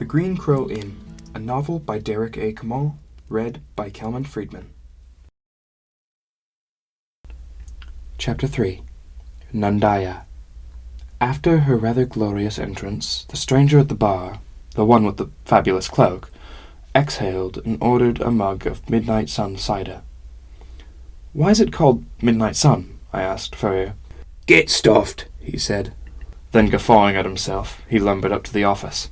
The Green Crow Inn, a novel by Derek A. Kamal, read by Kelman Friedman. Chapter 3. Nandaya. After her rather glorious entrance, the stranger at the bar, the one with the fabulous cloak, exhaled and ordered a mug of Midnight Sun cider. "Why is it called Midnight Sun?" I asked Furrier. "Get stuffed," he said. Then, guffawing at himself, he lumbered up to the office.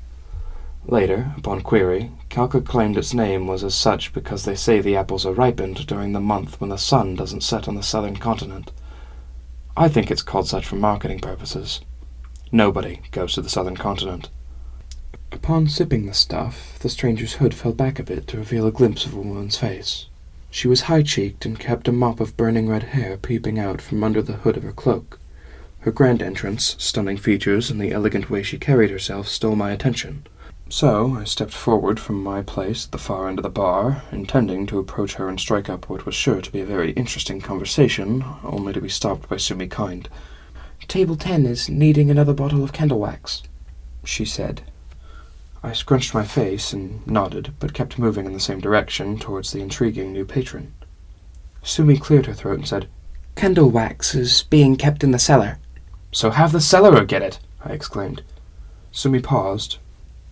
Later, upon query, Calcutt claimed its name was as such because they say the apples are ripened during the month when the sun doesn't set on the southern continent. I think it's called such for marketing purposes. Nobody goes to the southern continent. Upon sipping the stuff, the stranger's hood fell back a bit to reveal a glimpse of a woman's face. She was high-cheeked and kept a mop of burning red hair peeping out from under the hood of her cloak. Her grand entrance, stunning features, and the elegant way she carried herself stole my attention. So I stepped forward from my place at the far end of the bar, intending to approach her and strike up what was sure to be a very interesting conversation, only to be stopped by Sumi Kind. "Table 10 is needing another bottle of candle wax," she said. I scrunched my face and nodded, but kept moving in the same direction towards the intriguing new patron. Sumi cleared her throat and said, "Candle wax is being kept in the cellar." "So have the cellarer get it," I exclaimed. Sumi paused,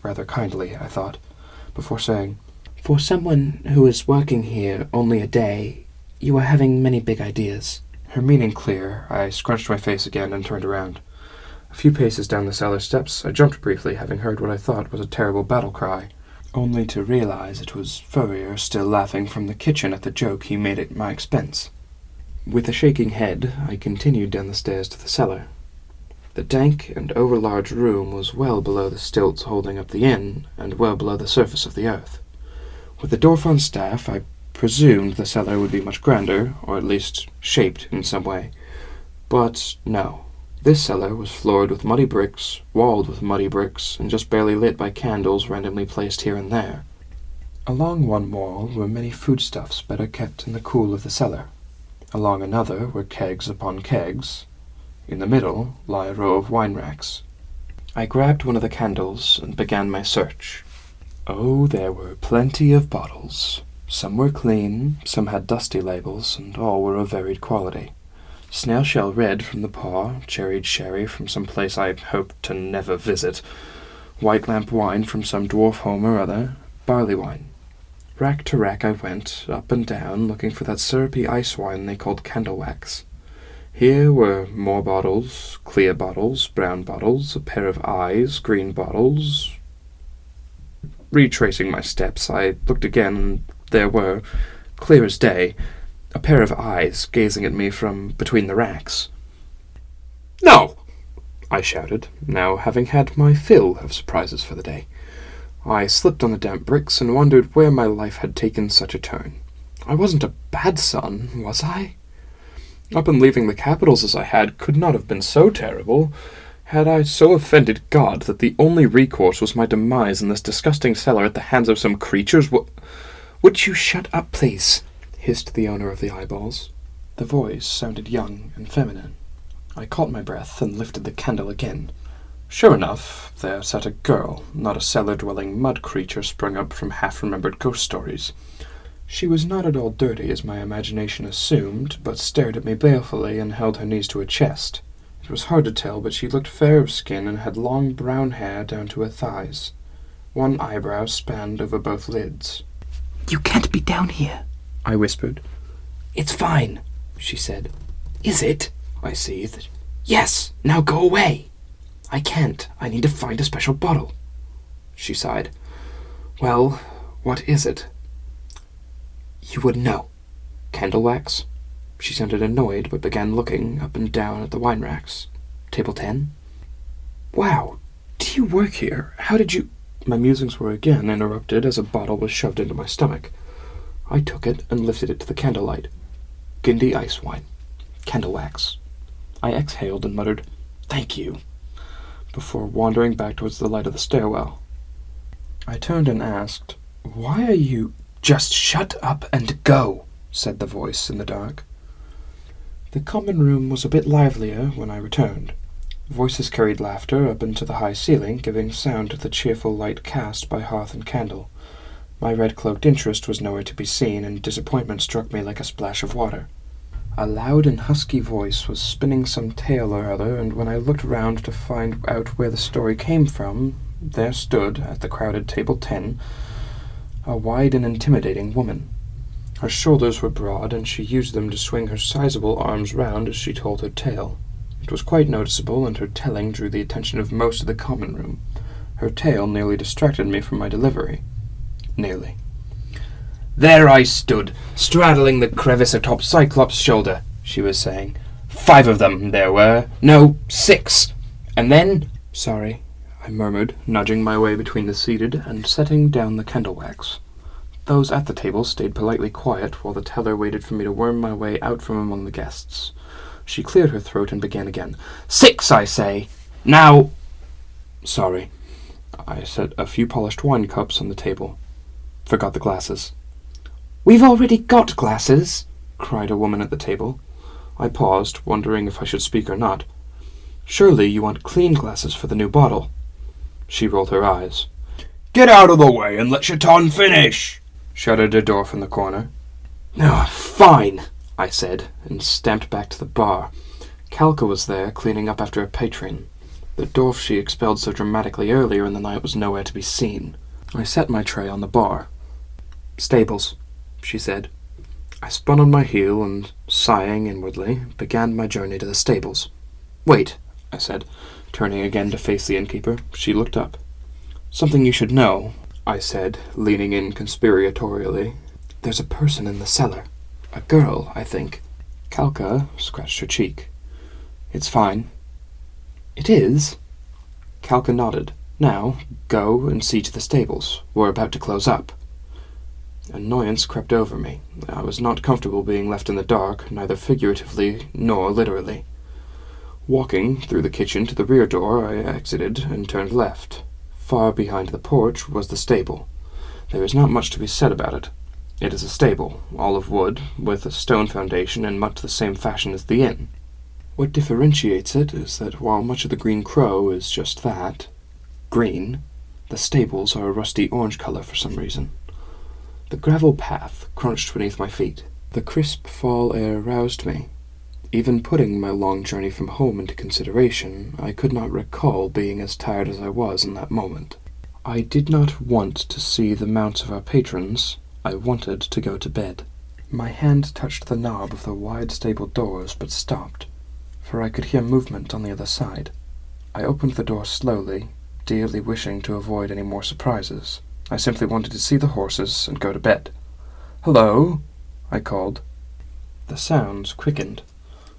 rather kindly, I thought, before saying, "For someone who is working here only a day, you are having many big ideas." Her meaning clear, I scrunched my face again and turned around. A few paces down the cellar steps, I jumped briefly, having heard what I thought was a terrible battle cry, only to realize it was Furrier still laughing from the kitchen at the joke he made at my expense. With a shaking head, I continued down the stairs to the cellar. The dank and overlarge room was well below the stilts holding up the inn, and well below the surface of the earth. With the dwarf on staff, I presumed the cellar would be much grander, or at least shaped in some way. But no. This cellar was floored with muddy bricks, walled with muddy bricks, and just barely lit by candles randomly placed here and there. Along one wall were many foodstuffs better kept in the cool of the cellar. Along another were kegs upon kegs. In the middle lay a row of wine racks. I grabbed one of the candles and began my search. Oh, there were plenty of bottles. Some were clean, some had dusty labels, and all were of varied quality. Snail-shell red from the paw, cherried sherry from some place I hoped to never visit, white lamp wine from some dwarf home or other, barley wine. Rack to rack I went, up and down, looking for that syrupy ice wine they called candle wax. Here were more bottles, clear bottles, brown bottles, a pair of eyes, green bottles. Retracing my steps, I looked again, and there were, clear as day, a pair of eyes gazing at me from between the racks. "No!" I shouted, now having had my fill of surprises for the day. I slipped on the damp bricks and wondered where my life had taken such a turn. I wasn't a bad son, was I? Up and leaving the capitals as I had could not have been so terrible. Had I so offended God that the only recourse was my demise in this disgusting cellar at the hands of some creatures? "Would you shut up, please?" hissed the owner of the eyeballs. The voice sounded young and feminine. I caught my breath and lifted the candle again. Sure enough, there sat a girl, not a cellar-dwelling mud creature sprung up from half-remembered ghost stories. She was not at all dirty, as my imagination assumed, but stared at me balefully and held her knees to her chest. It was hard to tell, but she looked fair of skin and had long brown hair down to her thighs. One eyebrow spanned over both lids. "You can't be down here," I whispered. "It's fine," she said. "Is it?" I seethed. "Yes, now go away." "I can't. I need to find a special bottle." She sighed. "Well, what is it?" "You would know." "Candle wax?" She sounded annoyed, but began looking up and down at the wine racks. "Table 10? Wow, do you work here? How did you—" My musings were again interrupted as a bottle was shoved into my stomach. I took it and lifted it to the candlelight. Gindi ice wine. Candle wax. I exhaled and muttered, "Thank you," before wandering back towards the light of the stairwell. I turned and asked, "Why are you—" "Just shut up and go," said the voice in the dark. The common room was a bit livelier when I returned. Voices carried laughter up into the high ceiling, giving sound to the cheerful light cast by hearth and candle. My red-cloaked interest was nowhere to be seen, and disappointment struck me like a splash of water. A loud and husky voice was spinning some tale or other, and when I looked round to find out where the story came from, there stood, at the crowded table 10, a wide and intimidating woman. Her shoulders were broad, and she used them to swing her sizable arms round as she told her tale. It was quite noticeable, and her telling drew the attention of most of the common room. Her tale nearly distracted me from my delivery. Nearly. "There I stood, straddling the crevice atop Cyclops' shoulder," she was saying. "5 of them there were. No, 6. And then—" "Sorry," I murmured, nudging my way between the seated and setting down the candle wax. Those at the table stayed politely quiet while the teller waited for me to worm my way out from among the guests. She cleared her throat and began again. "6, I say! Now—" "Sorry." I set a few polished wine cups on the table. Forgot the glasses. "We've already got glasses!" cried a woman at the table. I paused, wondering if I should speak or not. "Surely you want clean glasses for the new bottle." She rolled her eyes. "Get out of the way and let Chaton finish!" shouted a dwarf in the corner. "Fine," I said, and stamped back to the bar. Calca was there, cleaning up after a patron. The dwarf she expelled so dramatically earlier in the night was nowhere to be seen. I set my tray on the bar. "Stables," she said. I spun on my heel and, sighing inwardly, began my journey to the stables. "Wait," I said, turning again to face the innkeeper. She looked up. "Something you should know," I said, leaning in conspiratorially. "There's a person in the cellar. A girl, I think." Calca scratched her cheek. "It's fine." "It is?" Calca nodded. "Now, go and see to the stables. We're about to close up." Annoyance crept over me. I was not comfortable being left in the dark, neither figuratively nor literally. Walking through the kitchen to the rear door, I exited and turned left. Far behind the porch was the stable. There is not much to be said about it. It is a stable, all of wood, with a stone foundation in much the same fashion as the inn. What differentiates it is that while much of the Green Crow is just that, green, the stables are a rusty orange color for some reason. The gravel path crunched beneath my feet. The crisp fall air roused me. Even putting my long journey from home into consideration, I could not recall being as tired as I was in that moment. I did not want to see the mounts of our patrons. I wanted to go to bed. My hand touched the knob of the wide stable doors, but stopped, for I could hear movement on the other side. I opened the door slowly, dearly wishing to avoid any more surprises. I simply wanted to see the horses and go to bed. "Hello," I called. The sounds quickened.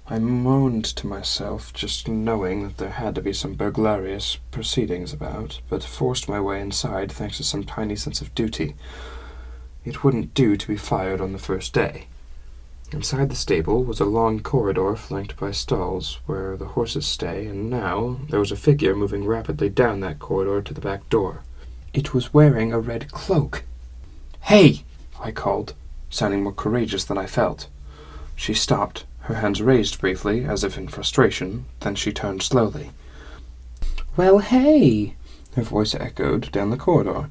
I moaned to myself, just knowing that there had to be some burglarious proceedings about, but forced my way inside thanks to some tiny sense of duty. It wouldn't do to be fired on the first day. Inside the stable was a long corridor flanked by stalls where the horses stay, and now there was a figure moving rapidly down that corridor to the back door. It was wearing a red cloak. "Hey!" I called, sounding more courageous than I felt. She stopped, her hands raised briefly, as if in frustration, then she turned slowly. "Well, hey!" her voice echoed down the corridor.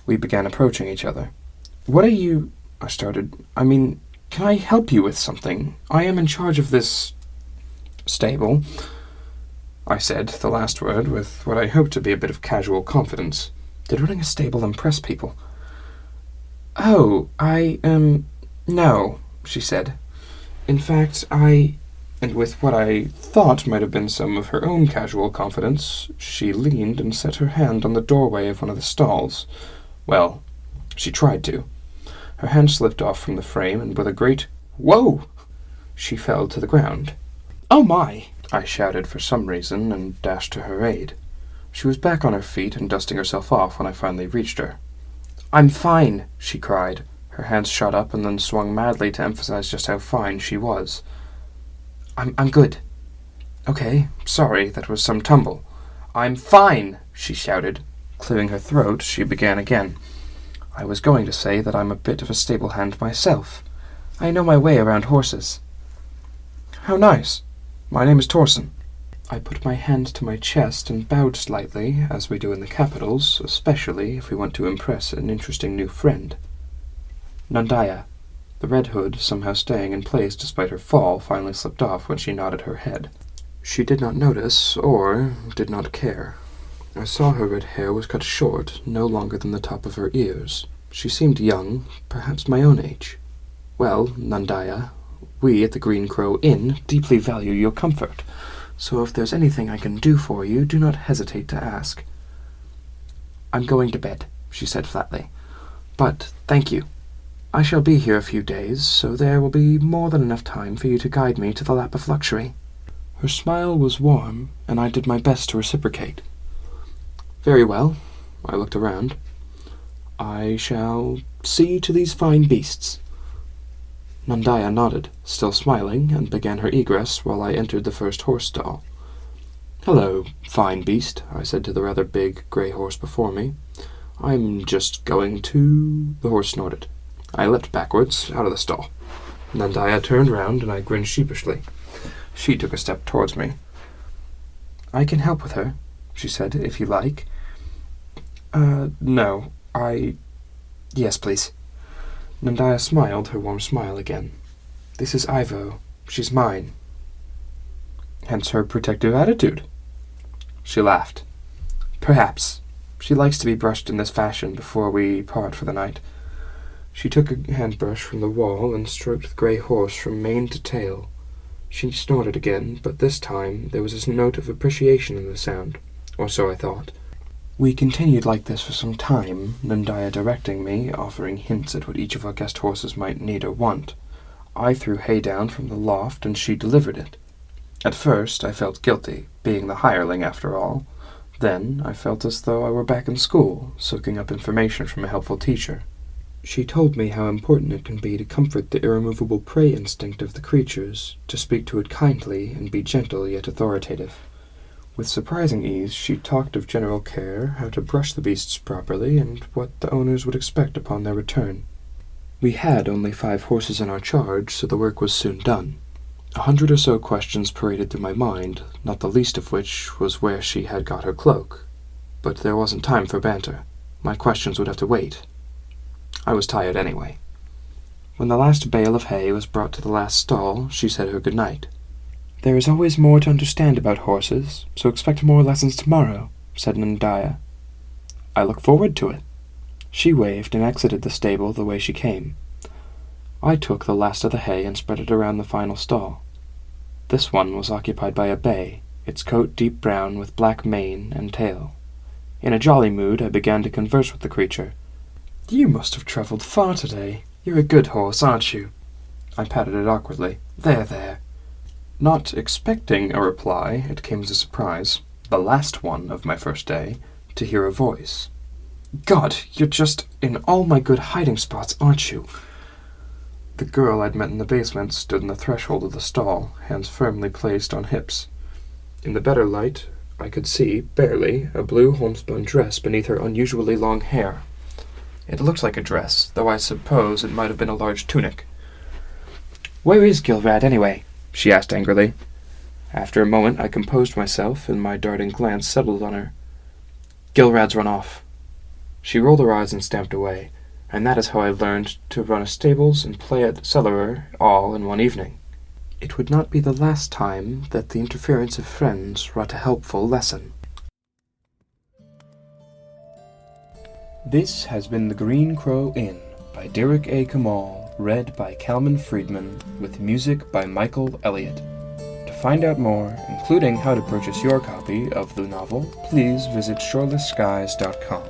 We began approaching each other. "What are you—" I started. Can I help you with something? I am in charge of this stable," I said the last word with what I hoped to be a bit of casual confidence. Did running a stable impress people? "Oh, no," she said. "In fact, And with what I thought might have been some of her own casual confidence, she leaned and set her hand on the doorway of one of the stalls. Well, she tried to. Her hand slipped off from the frame, and with a great "Whoa!" she fell to the ground. "Oh my!" I shouted for some reason, and dashed to her aid. She was back on her feet and dusting herself off when I finally reached her. "I'm fine," she cried. Her hands shot up and then swung madly to emphasize just how fine she was. I'm good." "Okay, sorry, that was some tumble." "I'm fine," she shouted. Clearing her throat, she began again. "I was going to say that I'm a bit of a stable hand myself. I know my way around horses." "How nice. My name is Torsen." I put my hand to my chest and bowed slightly, as we do in the capitals, especially if we want to impress an interesting new friend. Nandaya. The red hood, somehow staying in place despite her fall, finally slipped off when she nodded her head. She did not notice, or did not care. I saw her red hair was cut short, no longer than the top of her ears. She seemed young, perhaps my own age. Well, Nandaya, we at the Green Crow Inn deeply value your comfort, so if there's anything I can do for you, do not hesitate to ask. I'm going to bed, she said flatly. But thank you. I shall be here a few days, so there will be more than enough time for you to guide me to the lap of luxury. Her smile was warm, and I did my best to reciprocate. Very well, I looked around. I shall see to these fine beasts. Nandaya nodded, still smiling, and began her egress while I entered the first horse stall. Hello, fine beast, I said to the rather big grey horse before me. I'm just going to... The horse snorted. I leapt backwards, out of the stall. Nandaya turned round, and I grinned sheepishly. She took a step towards me. I can help with her, she said, if you like. No, Yes, please. Nandaya smiled her warm smile again. This is Ivo. She's mine. Hence her protective attitude. She laughed. Perhaps. She likes to be brushed in this fashion before we part for the night. She took a hand-brush from the wall and stroked the grey horse from mane to tail. She snorted again, but this time there was a note of appreciation in the sound, or so I thought. We continued like this for some time, Nandaya directing me, offering hints at what each of our guest horses might need or want. I threw hay down from the loft, and she delivered it. At first I felt guilty, being the hireling after all. Then I felt as though I were back in school, soaking up information from a helpful teacher. She told me how important it can be to comfort the irremovable prey instinct of the creatures, to speak to it kindly and be gentle yet authoritative. With surprising ease she talked of general care, how to brush the beasts properly, and what the owners would expect upon their return. We had only 5 horses in our charge, so the work was soon done. 100 or so questions paraded through my mind, not the least of which was where she had got her cloak. But there wasn't time for banter. My questions would have to wait. I was tired anyway. When the last bale of hay was brought to the last stall, she said her good night. There is always more to understand about horses, so expect more lessons tomorrow, said Nandaya. I look forward to it. She waved and exited the stable the way she came. I took the last of the hay and spread it around the final stall. This one was occupied by a bay, its coat deep brown with black mane and tail. In a jolly mood, I began to converse with the creature. You must have travelled far today. You're a good horse, aren't you? I patted it awkwardly. There, there. Not expecting a reply, it came as a surprise, the last one of my first day, to hear a voice. God, you're just in all my good hiding spots, aren't you? The girl I'd met in the basement stood in the threshold of the stall, hands firmly placed on hips. In the better light, I could see, barely, a blue homespun dress beneath her unusually long hair. It looked like a dress, though I suppose it might have been a large tunic. Where is Gilrad, anyway? She asked angrily. After a moment I composed myself, and my darting glance settled on her. Gilrad's run off. She rolled her eyes and stamped away, and that is how I learned to run a stables and play at cellar all in one evening. It would not be the last time that the interference of friends wrought a helpful lesson. This has been The Green Crow Inn by Derek A. Kamal, read by Calman Friedman, with music by Michael Elliott. To find out more, including how to purchase your copy of the novel, please visit shorelessskies.com.